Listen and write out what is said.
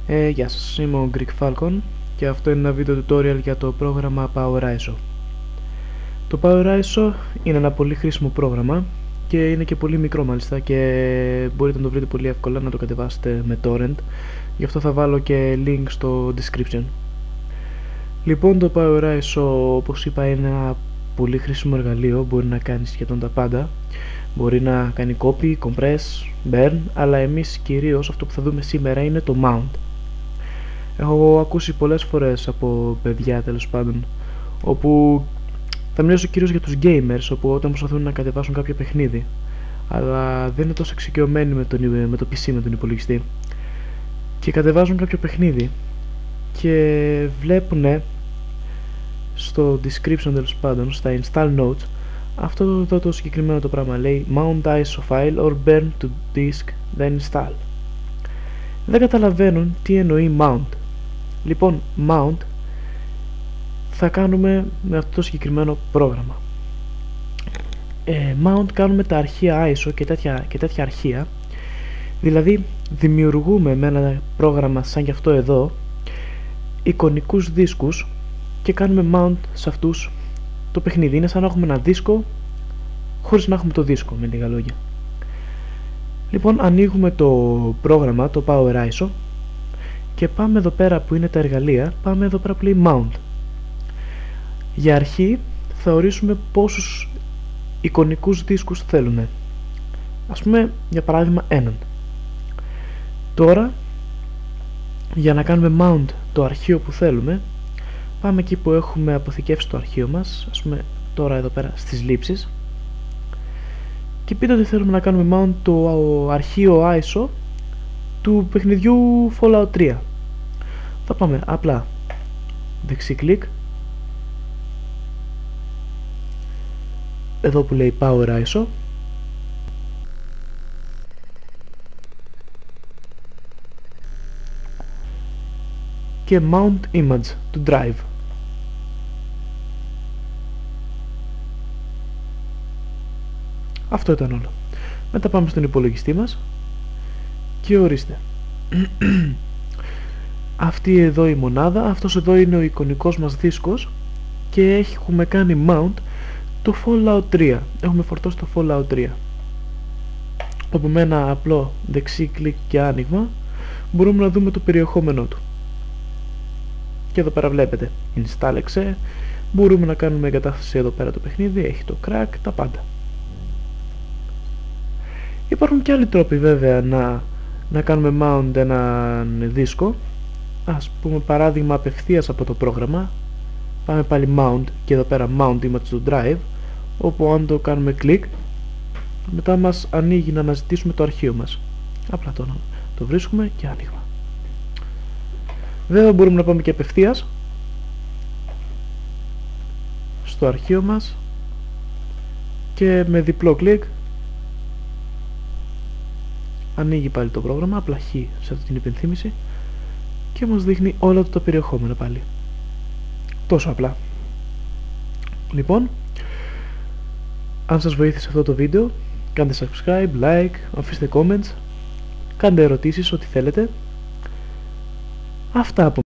Γεια σας, είμαι ο Greek Falcon και αυτό είναι ένα βίντεο tutorial για το πρόγραμμα PowerISO. Το PowerISO είναι ένα πολύ χρήσιμο πρόγραμμα και είναι και πολύ μικρό μάλιστα και μπορείτε να το βρείτε πολύ εύκολα, να το κατεβάσετε με torrent. Γι' αυτό θα βάλω και link στο description. Λοιπόν, το PowerISO, όπως είπα, είναι ένα πολύ χρήσιμο εργαλείο, μπορεί να κάνει σχεδόν τα πάντα. Μπορεί να κάνει copy, compress, burn, αλλά εμείς κυρίως αυτό που θα δούμε σήμερα είναι το mount. Έχω ακούσει πολλές φορές από παιδιά, τέλος πάντων, όπου θα μιλήσω κυρίως για τους gamers, όπου όταν προσπαθούν να κατεβάσουν κάποιο παιχνίδι, αλλά δεν είναι τόσο εξοικειωμένοι με το PC, με τον υπολογιστή, και κατεβάζουν κάποιο παιχνίδι και βλέπουν στο description, τέλος πάντων, στα install notes, αυτό εδώ το συγκεκριμένο το πράγμα λέει mount ISO file or burn to disk then install. Δεν καταλαβαίνουν τι εννοεί mount. Λοιπόν, mount θα κάνουμε με αυτό το συγκεκριμένο πρόγραμμα. Mount κάνουμε τα αρχεία ISO και τέτοια αρχεία, δηλαδή δημιουργούμε με ένα πρόγραμμα σαν και αυτό εδώ εικονικούς δίσκους και κάνουμε mount σε αυτούς το παιχνίδι. Είναι σαν να έχουμε ένα δίσκο χωρίς να έχουμε το δίσκο, με λίγα λόγια. Λοιπόν, ανοίγουμε το πρόγραμμα, το PowerISO, και πάμε εδώ πέρα που είναι τα εργαλεία, πάμε εδώ πέρα που λέει Mount. Για αρχή θα ορίσουμε πόσους εικονικούς δίσκους θέλουμε. Ας πούμε, για παράδειγμα, έναν. Τώρα, για να κάνουμε mount το αρχείο που θέλουμε, πάμε εκεί που έχουμε αποθηκεύσει το αρχείο μας, ας πούμε τώρα εδώ πέρα στις λήψεις, και πείτε ότι θέλουμε να κάνουμε mount το αρχείο ISO του παιχνιδιού Fallout 3. Θα πάμε απλά δεξί κλικ, εδώ που λέει PowerISO, και Mount Image to Drive. Αυτό ήταν όλο. Μετά πάμε στον υπολογιστή μας και ορίστε. Αυτή εδώ η μονάδα, αυτός εδώ είναι ο εικονικός μας δίσκος και έχουμε κάνει mount το Fallout 3. Έχουμε φορτώσει το Fallout 3. Όπου με ένα απλό δεξί κλικ και άνοιγμα μπορούμε να δούμε το περιεχόμενό του. Και εδώ πέρα βλέπετε install exe, μπορούμε να κάνουμε εγκατάσταση εδώ πέρα το παιχνίδι, έχει το crack, τα πάντα. Υπάρχουν και άλλοι τρόποι βέβαια να κάνουμε mount έναν δίσκο. Ας πούμε παράδειγμα απευθείας από το πρόγραμμα. Πάμε πάλι mount και εδώ πέρα mount image to drive, όπου αν το κάνουμε κλικ μετά μας ανοίγει να αναζητήσουμε το αρχείο μας. Απλά το βρίσκουμε και άνοιγμα. Βέβαια μπορούμε να πάμε και απευθείας στο αρχείο μας και με διπλό κλικ ανοίγει πάλι το πρόγραμμα, απλά χ σε αυτή την υπενθύμηση, και μας δείχνει όλο το περιεχόμενο πάλι. Τόσο απλά. Λοιπόν, αν σας βοήθησε αυτό το βίντεο, κάντε subscribe, like, αφήστε comments, κάντε ερωτήσεις, ό,τι θέλετε. Αυτά από